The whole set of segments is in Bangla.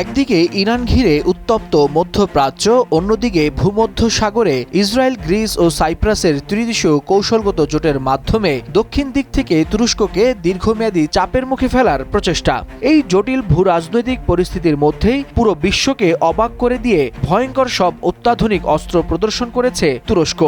একদিকে ইরান ঘিরে উত্তপ্ত মধ্যপ্রাচ্য, অন্যদিকে ভূমধ্যসাগরে ইসরায়েল, গ্রিস ও সাইপ্রাসের ত্রিদেশীয় কৌশলগত জোটের মাধ্যমে দক্ষিণ দিক থেকে তুরস্ককে দীর্ঘমেয়াদী চাপের মুখে ফেলার প্রচেষ্টা। এই জটিল ভূরাজনৈতিক পরিস্থিতির মধ্যেই পুরো বিশ্বকে অবাক করে দিয়ে ভয়ঙ্কর সব অত্যাধুনিক অস্ত্র প্রদর্শন করেছে তুরস্ক।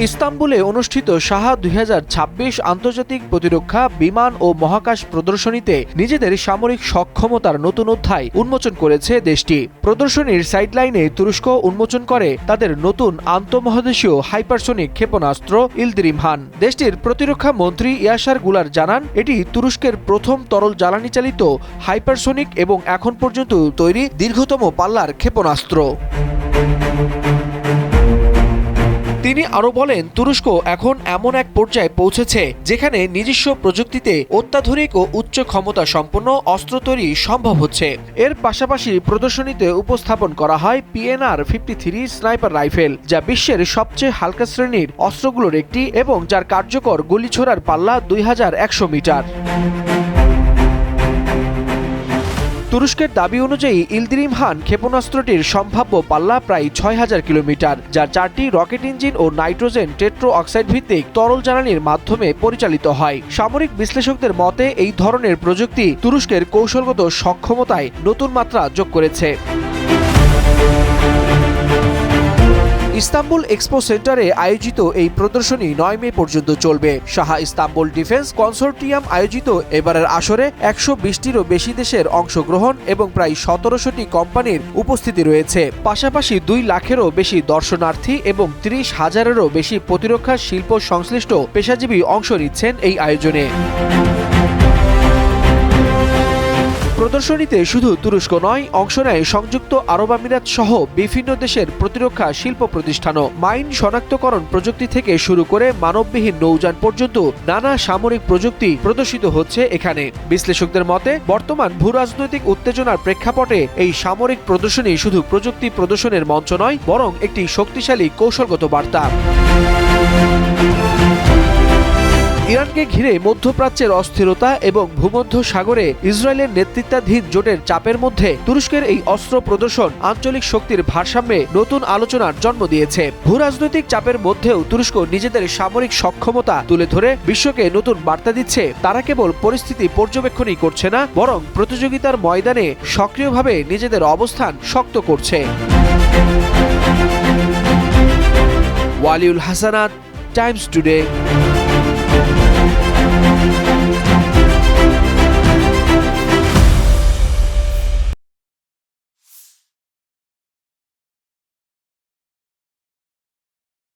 ইস্তাম্বুলে অনুষ্ঠিত সাহা 2026 আন্তর্জাতিক প্রতিরক্ষা, বিমান ও মহাকাশ প্রদর্শনীতে নিজেদের সামরিক সক্ষমতার নতুন অধ্যায় উন্মোচন করেছে দেশটি। প্রদর্শনীর সাইডলাইনে তুরস্ক উন্মোচন করে তাদের নতুন আন্তঃমহাদেশীয় হাইপারসোনিক ক্ষেপণাস্ত্র ইলদিরিম হান। দেশটির প্রতিরক্ষা মন্ত্রী ইয়াসার গুলার জানান, এটি তুরস্কের প্রথম তরল জ্বালানি চালিত হাইপারসোনিক এবং এখন পর্যন্ত তৈরি দীর্ঘতম পাল্লার ক্ষেপণাস্ত্র। তিনি আরও বলেন, তুরস্ক এখন এমন এক পর্যায়ে পৌঁছেছে যেখানে নিজস্ব প্রযুক্তিতে অত্যাধুনিক ও উচ্চ ক্ষমতা সম্পন্ন অস্ত্র তৈরি সম্ভব হচ্ছে। এর পাশাপাশি প্রদর্শনীতে উপস্থাপন করা হয় PNR-53 স্নাইপার রাইফেল, যা বিশ্বের সবচেয়ে হালকা শ্রেণীর অস্ত্রগুলোর একটি এবং যার কার্যকর গুলি ছোড়ার পাল্লা 2100 মিটার। তুরস্কের দাবি অনুযায়ী ইলদিরিম হান ক্ষেপণাস্ত্রটির সম্ভাব্য পাল্লা প্রায় 6000 কিলোমিটার, যার 4টি রকেট ইঞ্জিন ও নাইট্রোজেন টেট্রো অক্সাইড ভিত্তিক তরল জ্বালানির মাধ্যমে পরিচালিত হয়। সামরিক বিশ্লেষকদের মতে এই ধরনের প্রযুক্তি তুরস্কের কৌশলগত সক্ষমতায় নতুন মাত্রা যোগ করেছে। ইস্তাম্বুল এক্সপো সেন্টারে আয়োজিত এই প্রদর্শনী 9 মে পর্যন্ত চলবে। সাহা ইস্তাম্বুল ডিফেন্স কনসোর্টিয়াম আয়োজিত এবারের আসরে 120টিরও বেশি দেশের অংশগ্রহণ এবং প্রায় 1700টি কোম্পানির উপস্থিতি রয়েছে। পাশাপাশি 2 লাখেরও বেশি দর্শনার্থী এবং 30,000-এরও বেশি প্রতিরক্ষা শিল্প সংশ্লিষ্ট পেশাজীবী অংশ নিচ্ছেন এই আয়োজনে। প্রদর্শনীতে শুধু তুরস্ক নয়, অংশ নেয় সংযুক্ত আরব আমিরাত সহ বিভিন্ন দেশের প্রতিরক্ষা শিল্প প্রতিষ্ঠানও। মাইন শনাক্তকরণ প্রযুক্তি থেকে শুরু করে মানববিহীন নৌযান পর্যন্ত নানা সামরিক প্রযুক্তি প্রদর্শিত হচ্ছে এখানে। বিশ্লেষকদের মতে, বর্তমান ভূরাজনৈতিক উত্তেজনার প্রেক্ষাপটে এই সামরিক প্রদর্শনী শুধু প্রযুক্তি প্রদর্শনের মঞ্চ নয়, বরং একটি শক্তিশালী কৌশলগত বার্তা। ইরানকে ঘিরে মধ্যপ্রাচ্যের অস্থিরতা এবং ভূমধ্যসাগরে ইসরায়েলের নেতৃত্বাধীন জোটের চাপের মধ্যে তুরস্কের এই অস্ত্র প্রদর্শন আঞ্চলিক শক্তির ভারসাম্যে নতুন আলোচনার জন্ম দিয়েছে। ভূরাজনৈতিক চাপের মধ্যেও তুরস্ক নিজেদের সামরিক সক্ষমতা তুলে ধরে বিশ্বকে নতুন বার্তা দিচ্ছে, তারা কেবল পরিস্থিতি পর্যবেক্ষণই করছে না, বরং প্রতিযোগিতার ময়দানে সক্রিয়ভাবে নিজেদের অবস্থান শক্ত করছে। Waliul Hasnat, Times today.